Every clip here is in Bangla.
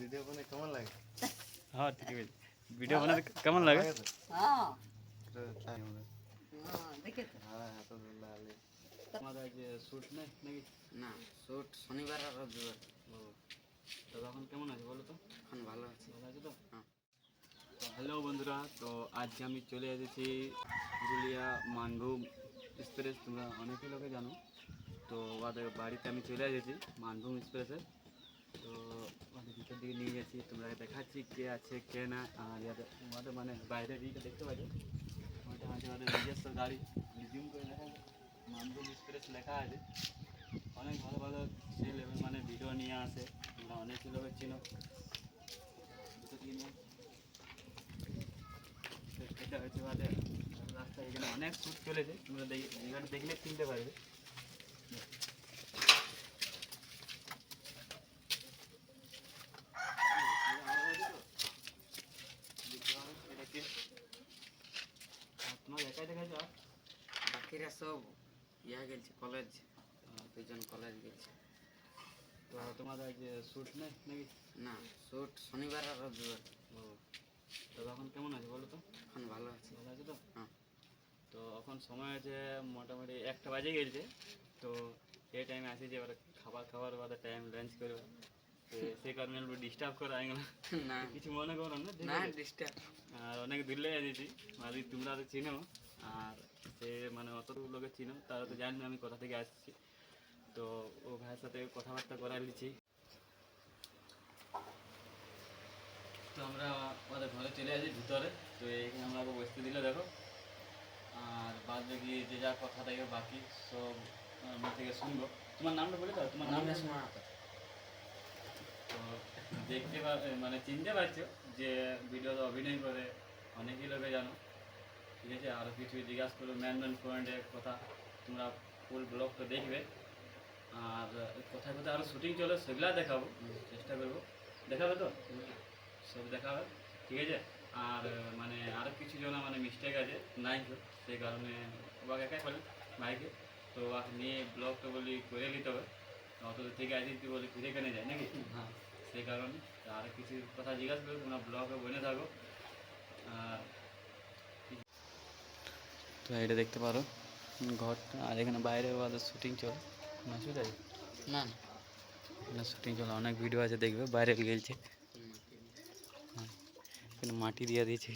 ভিডিও বানাতে কেমন লাগে? হ্যাঁ ঠিক আছে। ভিডিও বানাতে কেমন লাগে? হ্যাঁ তো তাই আমরা দেখে তো হ্যাঁ এত লালে আমাদের আজ শ্যুট নেই নাকি? না শুট শনিবার আর রবিবার। ও তো তখন কেমন আছে বলো তো? এখন ভালো আছে। ভালো আছে তো? হ্যাঁ। তো হ্যালো বন্ধুরা, তো আজকে আমি চলে এসেছি পুরুলিয়া মানভূম এক্সপ্রেস। তোমরা অনেকে লোকে জানো, তো ওদের বাড়িতে আমি চলে এসেছি মানভূম এক্সপ্রেসে। তো ওদের ভিতর দিকে নিয়ে গেছি, তোমরা দেখাচ্ছি কে আছে কে না। আর ওদের মানে বাইরের দিকে দেখতে পাচ্ছ, ওটা আছে ওদের নিজস্ব গাড়ি। জুম করে দেখা যায় মানভূম এক্সপ্রেস লেখা আছে। অনেক ভালো ভালো সেই লেভেল মানে ভিডিও নিয়ে আসে, তোমরা অনেক লোকের চিনো। ভিতর দিকে নিয়ে এটা হচ্ছে ওদের রাস্তা। এখানে অনেক শ্যুট চলেছে, তোমরা এখানে দেখলে চিনতে পারবে। তোমার একাই দেখা যাও, বাকিরা সব গেছে কলেজ, দুজন কলেজ গেছে। তো তোমাদের যে শ্যুট নেই নাকি? না শুট শনিবার আর রবিবার। ও তো এখন কেমন আছে বলো তো? এখন ভালো আছে। ভালো আছে তো? হ্যাঁ। তো এখন সময় আছে মোটামুটি 1টা বাজে গেছে। তো এই টাইমে আসি যে এবার খাবার বাদে টাইম লাঞ্চ করবো, তো সেই কারণে একটু ডিস্টার্ব করা হয়ে গেল। না কিছু মনে করো না, ঠিক না আছে? ডিস্টার্ব। আর অনেক দূরে এসেছি, মানে তোমরা তো চিনো, আর সে মানে অতটুকু লোকে চিনো, তারা তো জানি না আমি কোথা থেকে আসছি। তো ও ভাইয়ের সাথে কথাবার্তা করা নিচ্ছি। তো আমরা আমাদের ঘরে চলে আসি ভিতরে। তো এখানে আমরা বসতে দিলে দেখো, আর বাদ বাকি যে যা কথা থাকে বাকি সব আমার থেকে শুনবো। তোমার নামটা বলে দাও, তোমার নাম। তো দেখতে মানে চিনতে পারছো যে ভিডিওতে অভিনয় করে অনেকেই লোকে জানো, ঠিক আছে? আরও কিছু জিজ্ঞাসা করবো ম্যান পয়েন্টের কথা, তোমরা ফুল ব্লগটা দেখবে। আর কোথায় কোথায় আরও শুটিং চলে সেগুলা দেখাবো, চেষ্টা করবো। দেখাবে তো? সব দেখাবে, ঠিক আছে? আর মানে আরও কিছু জন মানে মিস্টেক আছে নাই তো, সেই কারণে ওকে একাই বলে ভাইকে, তো ওকে নিয়ে ব্লগটা বলি করে নিতে হবে। অত দূর থেকে আসি তুই বলি ফিরে কেনে যায় নাকি? হ্যাঁ, সেই কারণে আর কিছু কথা জিজ্ঞাসা করবো, তোমরা ব্লগে বনে থাকো। আর তো এটা দেখতে পারো ঘরটা, আর এখানে বাইরে ওদের শুটিং চলে না? শুধু না এখানে শুটিং চলে, অনেক ভিডিও আছে দেখবে, বাইরে গেলছে। হ্যাঁ, এখানে মাটি দিয়ে দিয়েছে।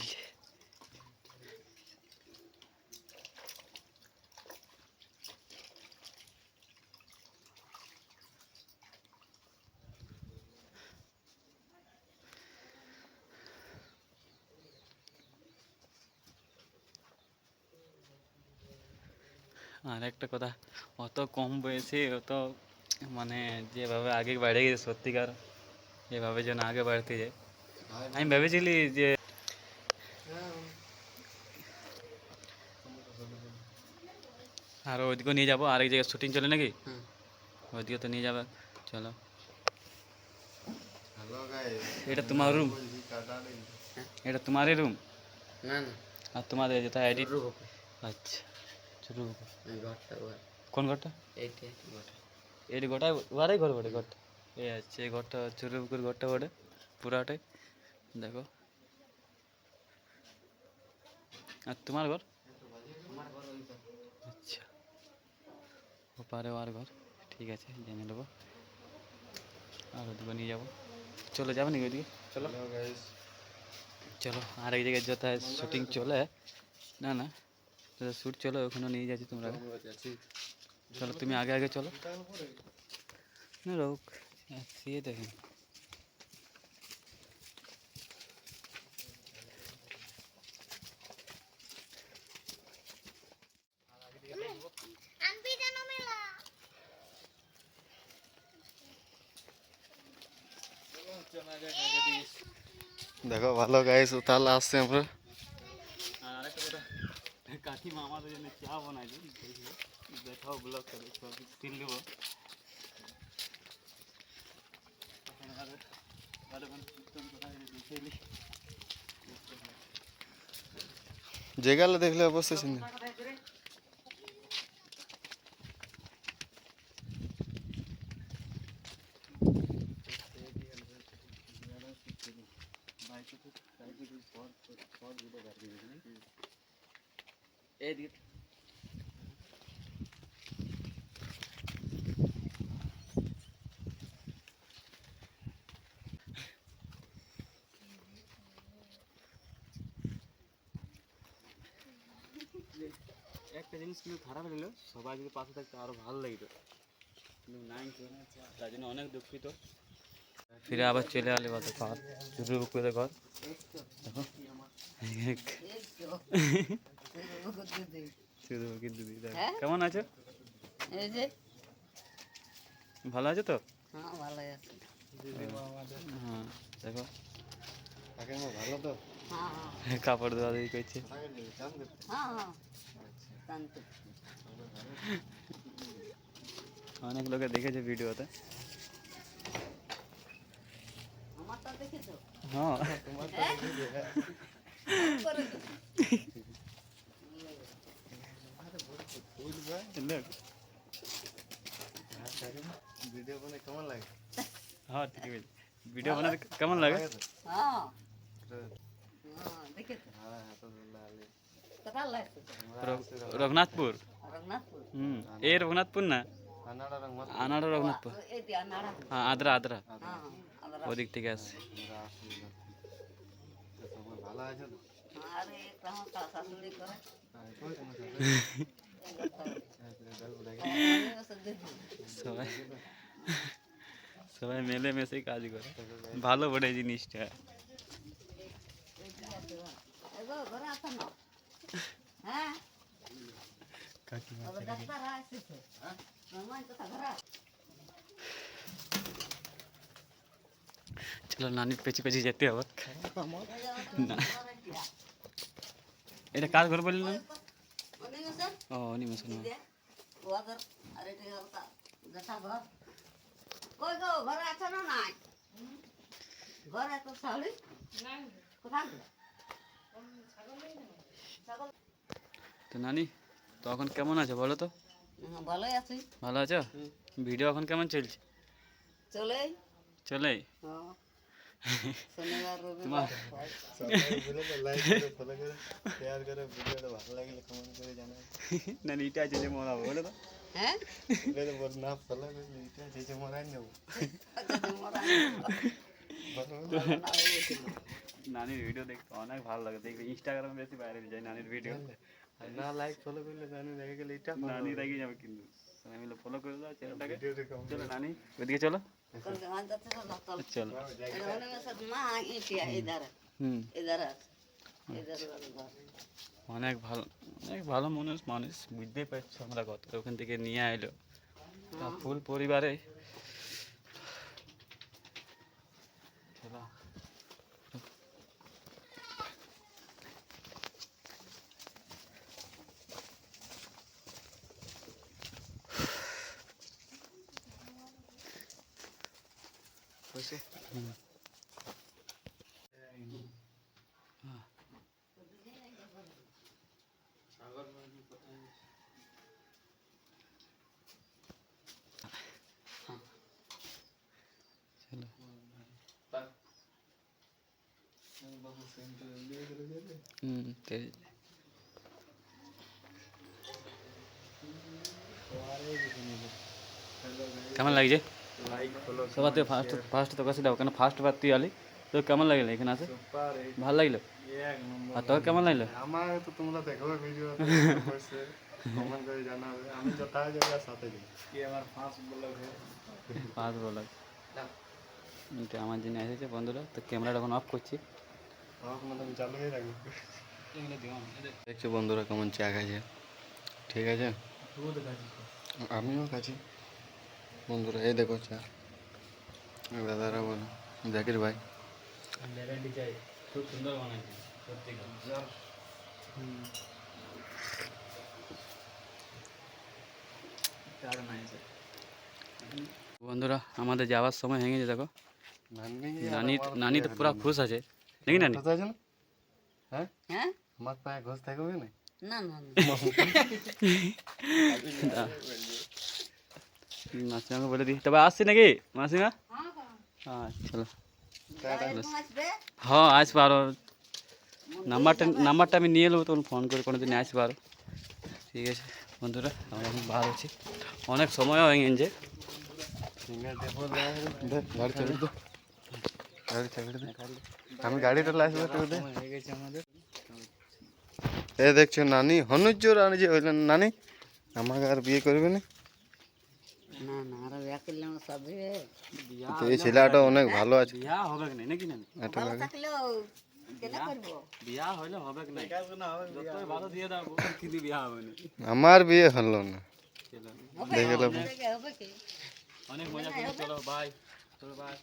আর একটা কথা, অত কম বয়সে অত মানে যেভাবে আগে বেড়ে গেছে সত্যিকার, এভাবে যেন আগে বাড়তে যায়। আমি ভেবেছিলি যে আর ওইদিকেও নিয়ে যাবো, আরেক জায়গায় শুটিং চলে নাকি? ওইদিকে তো নিয়ে যাবে, চলো। হ্যালো গাইস, এটা তোমার রুম? বলছি কাটা নেই। এটা তোমারই রুম? না না আর তোমাদের যেটা এডিট? শুরু হবে আচ্ছা, শুরু। এই ঘরটা কোন ঘরটা? এইটা ঘরটা। এটি গোটা ওয়ারাই ঘর বটে ঘরটা। এই আচ্ছা, এই ঘরটা চুরুপুকুর ঘরটা বটে পুরাটাই, দেখো। আর তোমার ঘর? আমার ঘর ওই ঘর। আচ্ছা, ওপারে আর ঘর, ঠিক আছে, জেনে নেবো। আর ওদিকে নিয়ে যাবো, চলে যাবে নাকি ওইদিকে? চলো হ্যালো গাইস, চলো, আর এক জায়গায় যথায় শুটিং চলে, না না শ্যুট চলো, ওখানে নিয়ে যাচ্ছি তোমরা। আমরা যাচ্ছি। চলো তুমি আগে আগে চলো, না রোক সে দেখেন। দেখো ভালো গাইস, তাহলে আসছে আমরা। আর আরেকটা কথা, কাকিমা আমাদের জন্য চা বানাইলি, দেখাও ব্লগটা, দেখো তিন নেবো। যে গেলে দেখলে অবশ্যই চিনবে। এইদিকে একটা জিনিস কিন্তু খারাপ হলো, সবাই যদি পাশে থাকতো আরো ভালো লাগতো, কিন্তু নাই কেউ, তার জন্য অনেক দুঃখিত। ফিরে আবার চলে আলে বাদ ঘর শুরু করে ঘর দেখো শুরু কিন্তু কেমন আছো? এই যে ভালো আছো তো? হ্যাঁ ভালো আছে। হ্যাঁ দেখো কাকিমা ভালো তো? হ্যাঁ কাপড় ধোয়া ধুই করছে। কোথায় গেলি? চান দেখতে? হ্যাঁ হ্যাঁ শান্তি। অনেক লোকে দেখেছে ভিডিওতে। আমারটা দেখেছো? হ্যাঁ তোমারটা দেখি যে, করে তো। লোক হ্যাঁ কাকিমা, ভিডিও বানাই কেমন লাগে? হ্যাঁ ঠিক আছে, ভিডিও বানাতে কেমন লাগে? লাগে তো? হ্যাঁ হ্যাঁ, হ্যাঁ দেখেছো? হ্যাঁ, তো লালি। কোথায় লাগছে? আমরা আসি রঘুনাথপুর। রঘুনাথপুর। এ রঘুনাথপুর না, কানাডা রংমত। আনাড়া রঘুনাথপুর। এই যে আনাড়া। হ্যাঁ আদ্রা আদ্রা, হ্যাঁ আবার ওদিক থেকে আসছে। আমরা আসি তো সবাই ভালো আছে তো? আরে একটা আমার শাশুড়ি করে। হ্যাঁ, কই তোমার সাথে? হ্যাঁ, দেখো দেখি। সবাই সবাই মেলে মেশে কাজ করে, ভালো বটে জিনিসটা। এগো ঘরে আসো না। হ্যাঁ কাকিমা তবে ডাক্তার আসছে। হ্যাঁ মামাই তো ঘরে আছে। চলো নানির পেছি পেছি যেতে হবে। না এটা কার ঘর বললেন? অনেক আছে। ও নিমেষণ। ওদের আরে এটা ওটা দেখা ঘর। কই গো ঘরে আছো না নাই? ঘরে তো শালি নাই। কোথায়? ছাগল। তো নানি তখন কেমন আছো বলো তো? ভালোই আছি। ভালো আছো? ভিডিও এখন কেমন চলছে? চলে চলে শনিবার তোমার রবিবার। সবাই বলে তো লাইক করে, ফলো করে, শেয়ার করে, ভিডিওটা ভালো লাগলে কমেন্ট করে জানাও। নানি এটা আছে যে মরা বলো তো। হ্যাঁ বলে বল না ফলো করলে এটা যেচে মরাই নেব। নানির ভিডিও দেখতে অনেক ভালো লাগে, দেখবে ইনস্টাগ্রামে বেশি ভাইরাল যায় নানির ভিডিও। আর না লাইক ফলো করলে জানি দেখে গেলে এটা নানি রেগে যাবে কিন্তু, সবাই মিলে ফলো করে দাও চ্যানেলটাকে। ভিডিওটা কম চলো নানি ওইদিকে চলো। চলো इधर অনেক ভালো মানুষ বুঝতেই পারছো আমরা কত ওখান থেকে নিয়ে এলো তা ফুল পরিবারে। চলো চলো কেমন লাগছে? লাইক ফলো সবার থেকে ফার্স্ট তো কাছে দাও, কেন ফার্স্ট বার তুই আলি তো কেমন লাগলো এখানে আছে? সুপার ভালো লাগলো? এক নম্বর। আর তোর কেমন লাগলো? আমার তো তোমরা দেখো ভিডিও অবশ্যই কমেন্ট করে জানাবে, আমি যথা জায়গা সাথে যাই। কি আমার ফার্স্ট ব্লগ পাঁচ বলো এটা আমার জন্য এসেছে বন্ধুরা, তো ক্যামেরাটা এখন অফ করছি। আমি চালু হয়ে রাখবো। দেখছো বন্ধুরা কেমন চা খাচ্ছে, ঠিক আছে? আমিও খাচ্ছি বন্ধুরা, এই দেখো চা। দাদারা বলো জাকির ভাই চাই খুব সুন্দর বানাইছে সত্যি। বন্ধুরা আমাদের যাওয়ার সময় হয়ে গেছে দেখো, নানি তো পুরা খুশ আছে নাকি নানি? আছে না? হ্যাঁ হ্যাঁ আমার পায়ে ঘষ থাকবে না? না না মাসিমাকে বলে দিই তবে আসছি নাকি মাসিমা? হ্যাঁ চলো। এরকম আসবে হ্যাঁ আসবে আরো নাম্বারটা আমি নিয়ে নেবো, তখন ফোন করে কোনো দিন আসবে আরো। ঠিক আছে বন্ধুরা, আমরা এখন বার হচ্ছি, অনেক সময় হয়ে গেছে। গাড়ি চালিয়ে দে, গাড়ি চালিয়ে দে, আমি গাড়িটা লাইসবে দে। হয়ে গেছে আমাদের। এ দেখছো নানি হনুজ্জোর আর যে হইলেন নানি আমাকে আর বিয়ে করবে না। না না আর বিয়া করলে আমার সব দিবে তো এই ছেলেটা অনেক ভালো আছে। বিয়া হবে কি নাকি না? এটা ভালো লাগে থাকলেও কেন করবো বিয়া হইলে হবে কি না? যতই ভালো দিয়ে দাও কিন্তু বিয়া হবে না। আমার বিয়ে হলো না। হবে দেখে নেবো। হবে কি অনেক মজা করে চলো, বাই। চলো বাই।